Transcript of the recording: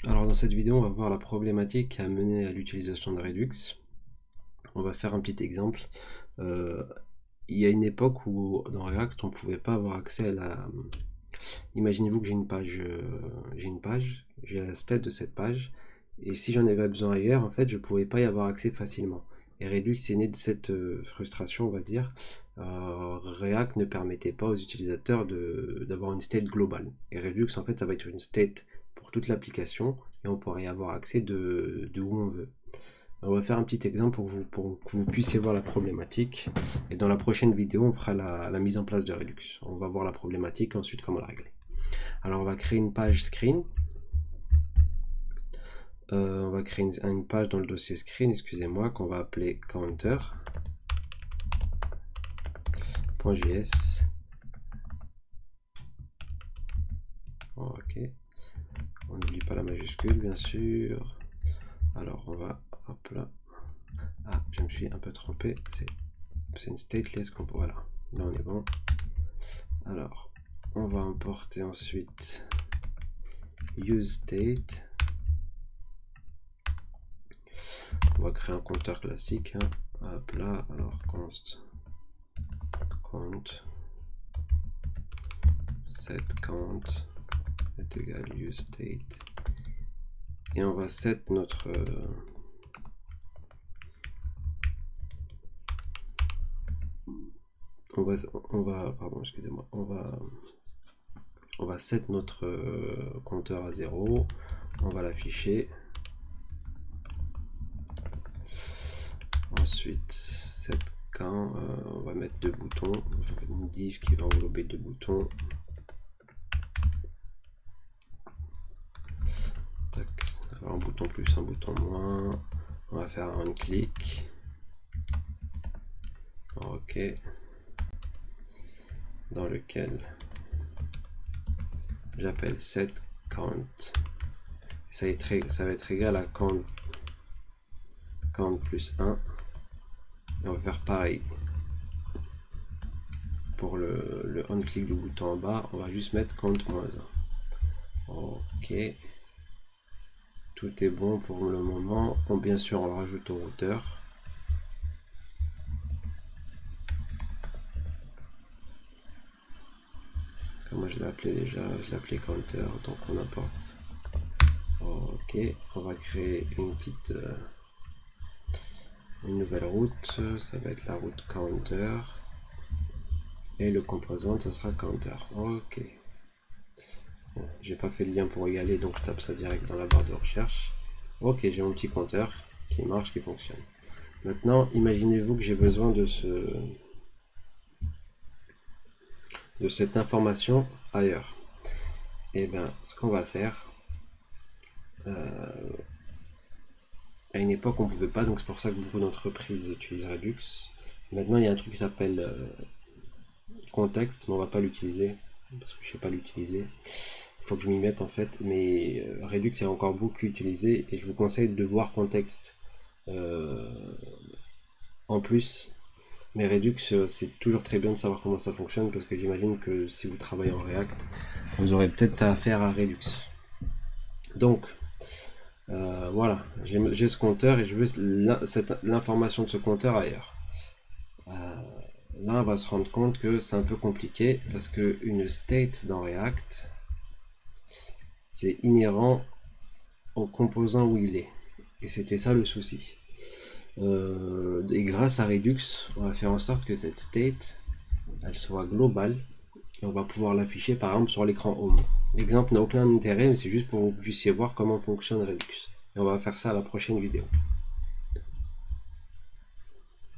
Alors dans cette vidéo, on va voir la problématique qui a mené à l'utilisation de Redux. On va faire un petit exemple. Il y a une époque où dans React, on ne pouvait pas avoir accès à la... Imaginez-vous que j'ai la state de cette page, et si j'en avais besoin ailleurs, en fait, je ne pouvais pas y avoir accès facilement. Et Redux est né de cette frustration, on va dire. React ne permettait pas aux utilisateurs d'avoir une state globale. Et Redux, en fait, ça va être une state pour toute l'application, et on pourrait y avoir accès de où on veut. On va faire un petit exemple pour que vous puissiez voir la problématique. Et dans la prochaine vidéo, on fera la mise en place de Redux. On va voir la problématique et ensuite comment la régler. Alors on va créer une page screen. On va créer une page dans le dossier screen, excusez-moi, qu'on va appeler counter.js. Ok. On n'oublie pas la majuscule, bien sûr. Alors on va, hop là. Ah, je me suis un peu trompé. C'est une stateless compo. Voilà. Là on est bon. Alors, on va importer ensuite useState. On va créer un compteur classique. Hop là, alors const count setCount est égal useState. Et on va set notre on va set notre compteur à 0. On va l'afficher. Ensuite, set quand on va mettre deux boutons, une div qui va englober deux boutons. Tac. Alors un bouton plus, un bouton moins. On va faire un clic. Ok. Dans lequel j'appelle setCount. Ça va être égal à count plus 1. Et on va faire pareil. Pour le on-click du bouton en bas, on va juste mettre count moins 1. Ok. Tout est bon pour le moment. Bon, bien sûr, on le rajoute au routeur. Comme moi je l'ai appelé déjà, je l'ai appelé counter, donc on importe. Ok, on va créer une nouvelle route. Ça va être la route counter. Et le composant, ça sera counter. Ok. Bon, j'ai pas fait de lien pour y aller, donc je tape ça direct dans la barre de recherche. Ok, j'ai mon petit compteur qui marche, qui fonctionne. Maintenant, imaginez-vous que j'ai besoin de cette information ailleurs. Et bien, ce qu'on va faire, à une époque, on ne pouvait pas, donc c'est pour ça que beaucoup d'entreprises utilisent Redux. Maintenant, il y a un truc qui s'appelle contexte, mais on va pas l'utiliser parce que je sais pas l'utiliser. Il faut que je m'y mette en fait, mais Redux est encore beaucoup utilisé et je vous conseille de voir contexte en plus. Mais Redux, c'est toujours très bien de savoir comment ça fonctionne parce que j'imagine que si vous travaillez en React, vous aurez peut-être affaire à Redux. Donc, voilà, j'ai ce compteur et je veux l'information de ce compteur ailleurs. Là, on va se rendre compte que c'est un peu compliqué parce qu'une state dans React, c'est inhérent au composant où il est. Et c'était ça le souci. Et grâce à Redux, on va faire en sorte que cette state, elle soit globale et on va pouvoir l'afficher par exemple sur l'écran Home. L'exemple n'a aucun intérêt, mais c'est juste pour que vous puissiez voir comment fonctionne Redux. Et on va faire ça à la prochaine vidéo.